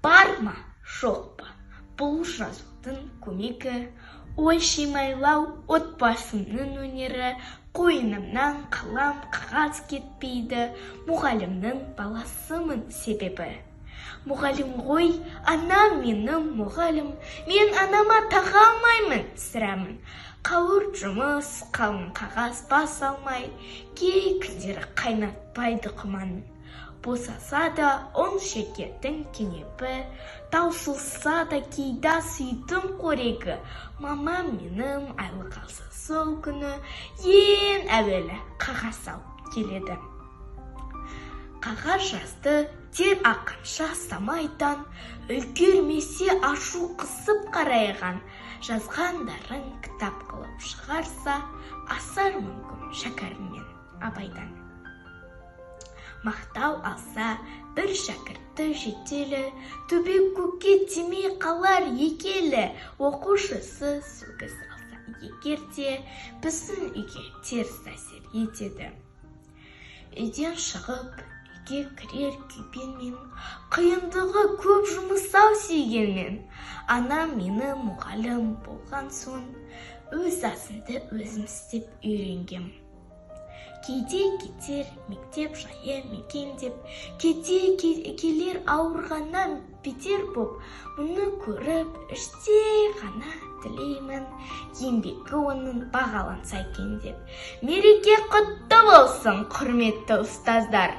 бар ма, жоқ па? Бұл жазудың көмегі, ой шимайлау отбасының өнері, қойнымнан қалам қағаз кетпейді, мұғалімнің баласымын себебі. Мұғалім ғой, анам менің мұғалім, мен анама таға алмаймын сірәмін. Қауыр жұмыс, қалың қағаз бас алмай, кей күндері қайнатпайды құманын. Босаса да он шекердің кенепі, таусылса да кейда сүйдің қорегі. Мамам менің айлық алса сол күні, ең әуелі қағаз алып келеді. Қағаз жазды дер ақынша самайдан, үлгермесе ашу қысып қарайған. Жазғандарын кітап қылып шығарса, асар мүмкін шәкәріммен Абайдан. Мақтау алса бір шәкірті жетелі, төбе көкке тимей қалар екелі. Оқушысы сөгіс алса егерде, біздің үйге теріс әсер етеді. Үйден шығып, үйге кірер күйбенмен, қиындығы көп жұмысау сүйгенмен. Анам мені мұғалім болған соң, өз асымды өзім істеп үйренгем. Кейде кетер мектеп жайы мекен деп, кейде келер ауырғаннан бетер боп, мұны көріп іште ғана тілеймін, еңбегі оның бағаланса екен деп. Мереке құтты болсын, құрметті ұстаздар!